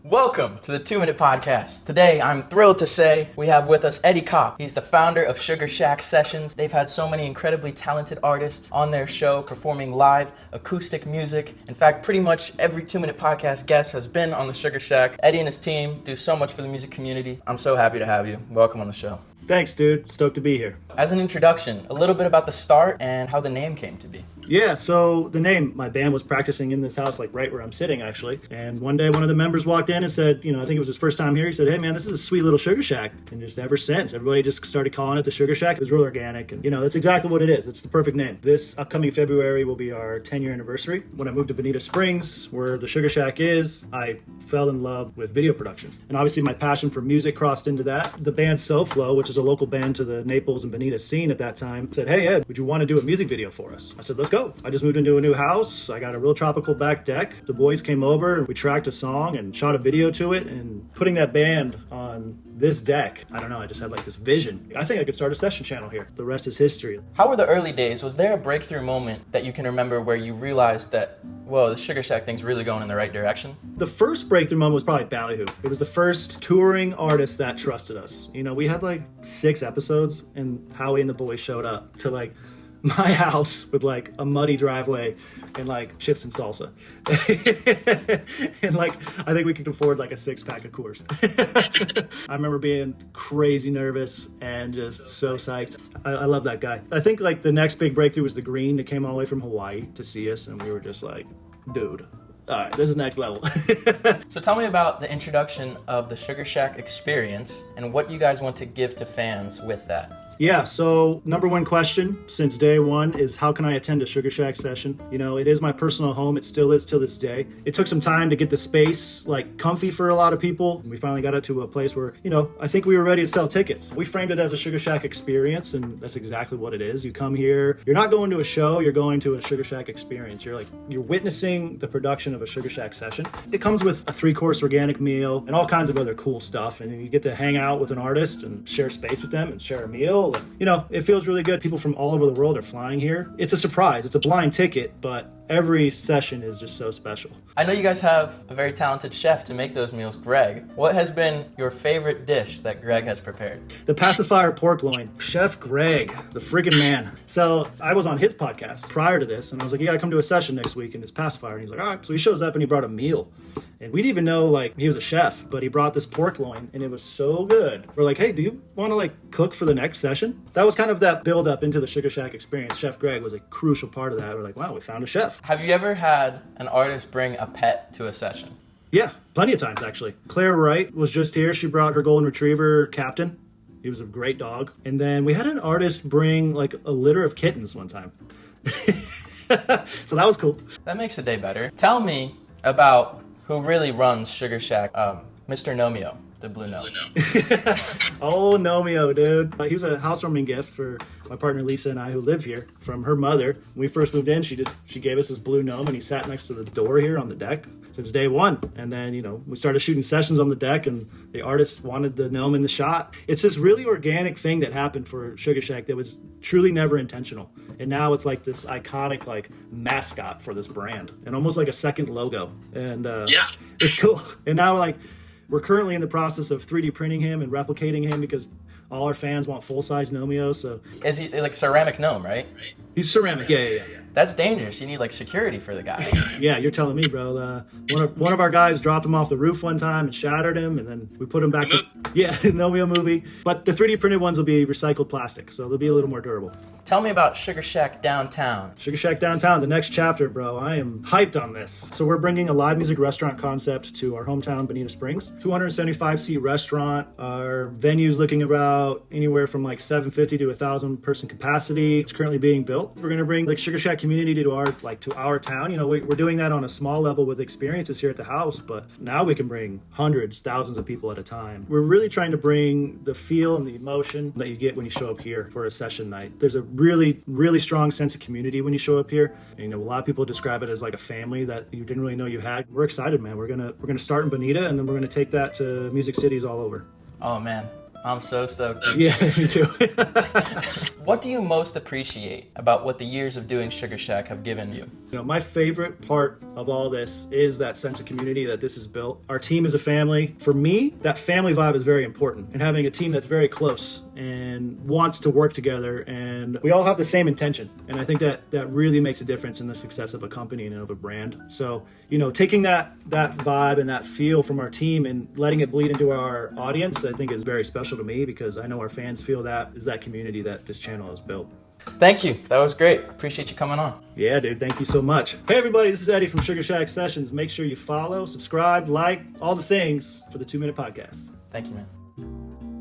Welcome to the 2-Minute Podcast. Today, I'm thrilled to say we have with us Eddie Kopp. He's the founder of Sugarshack Sessions. They've had so many incredibly talented artists on their show performing live acoustic music. In fact, pretty much every 2-Minute Podcast guest has been on the Sugarshack. Eddie and his team do so much for the music community. I'm so happy to have you. Welcome on the show. Thanks, dude. Stoked to be here. As an introduction, a little bit about the start and how the name came to be. Yeah, so the name, my band was practicing in this house, like right where I'm sitting, actually. And one day, one of the members walked in and said, I think it was his first time here. He said, "Hey, man, this is a sweet little Sugar Shack." And just ever since, everybody just started calling it the Sugar Shack. It was real organic. And, that's exactly what it is. It's the perfect name. This upcoming February will be our 10-year anniversary. When I moved to Bonita Springs, where the Sugar Shack is, I fell in love with video production. And obviously, my passion for music crossed into that. The band SoFlo, which is a local band to the Naples and Bonita scene at that time, said, "Hey, Ed, would you want to do a music video for us?" I said, "Let's go." I just moved into a new house. I got a real tropical back deck. The boys came over and we tracked a song and shot a video to it, and putting that band on this deck, I don't know, I just had like this vision. I think I could start a session channel here. The rest is history. How were the early days? Was there a breakthrough moment that you can remember where you realized that, whoa, the Sugar Shack thing's really going in the right direction? The first breakthrough moment was probably Ballyhoo. It was the first touring artist that trusted us. We had like 6 episodes, and Howie and the boys showed up to like my house with like a muddy driveway and like chips and salsa. And like, I think we could afford like a 6-pack of Coors. I remember being crazy nervous and just so psyched. I love that guy. I think like the next big breakthrough was the Green that came all the way from Hawaii to see us, and we were just like, dude, all right, this is next level. So tell me about the introduction of the Sugar Shack experience and what you guys want to give to fans with that. Yeah, so number one question since day one is, how can I attend a Sugar Shack session? It is my personal home. It still is till this day. It took some time to get the space like comfy for a lot of people. We finally got it to a place where, I think we were ready to sell tickets. We framed it as a Sugar Shack experience, and that's exactly what it is. You come here, you're not going to a show, you're going to a Sugar Shack experience. You're witnessing the production of a Sugar Shack session. It comes with a 3-course organic meal and all kinds of other cool stuff. And you get to hang out with an artist and share space with them and share a meal. It feels really good. People from all over the world are flying here. It's a surprise. It's a blind ticket, but every session is just so special. I know you guys have a very talented chef to make those meals, Greg. What has been your favorite dish that Greg has prepared? The pacifier pork loin. Chef Greg, the friggin' man. So I was on his podcast prior to this, and I was like, "You gotta come to a session next week," and it's pacifier. And he's like, "All right." So he shows up and he brought a meal. And we didn't even know like he was a chef, but he brought this pork loin and it was so good. We're like, "Hey, do you want to like cook for the next session?" That was kind of that build up into the Sugar Shack experience. Chef Greg was a crucial part of that. We're like, wow, we found a chef. Have you ever had an artist bring a pet to a session? Yeah, plenty of times actually. Claire Wright was just here. She brought her golden retriever, Captain. He was a great dog. And then we had an artist bring like a litter of kittens one time. So that was cool. That makes the day better. Tell me about who really runs Sugar Shack, Mr. Nomeo, the Blue Gnome. Oh, Nomeo, dude. He was a housewarming gift for my partner Lisa and I, who live here, from her mother. When we first moved in, she gave us this blue gnome, and he sat next to the door here on the deck since day one. And then, we started shooting sessions on the deck, and the artist wanted the gnome in the shot. It's this really organic thing that happened for Sugar Shack that was truly never intentional. And now it's like this iconic like mascot for this brand, and almost like a second logo. And yeah, it's cool. And now we're currently in the process of 3D printing him and replicating him because all our fans want full-size Nomeo. So is he like ceramic gnome, right? He's ceramic. Yeah. That's dangerous. You need like security for the guy. Yeah, you're telling me, bro. One of our guys dropped him off the roof one time and shattered him, and then we put him back to Nomeo movie. But the 3D printed ones will be recycled plastic, so they'll be a little more durable. Tell me about Sugar Shack Downtown. Sugar Shack Downtown, the next chapter, bro. I am hyped on this. So we're bringing a live music restaurant concept to our hometown, Bonita Springs. 275-seat restaurant. Our venue's looking about anywhere from like 750 to 1,000 person capacity. It's currently being built. We're gonna bring like Sugar Shack community to our town. We're doing that on a small level with experiences here at the house, but now we can bring hundreds, thousands of people at a time. We're really trying to bring the feel and the emotion that you get when you show up here for a session night. There's a really, really strong sense of community when you show up here. And, a lot of people describe it as like a family that you didn't really know you had. We're excited, man. We're gonna start in Bonita, and then we're gonna take that to music cities all over. Oh man, I'm so stoked, dude. Yeah, me too. What do you most appreciate about what the years of doing Sugarshack have given you? You know, my favorite part of all this is that sense of community that this has built. Our team is a family. For me, that family vibe is very important, and having a team that's very close and wants to work together, and we all have the same intention. And I think that really makes a difference in the success of a company and of a brand. So, you know, taking that vibe and that feel from our team and letting it bleed into our audience, I think is very special to me, because I know our fans feel that is that community that this channel has built. Thank you. That was great. Appreciate you coming on. Yeah, dude. Thank you so much. Hey, everybody. This is Eddie from Sugarshack Sessions. Make sure you follow, subscribe, like, all the things for the 2 Minute Podcast. Thank you, man.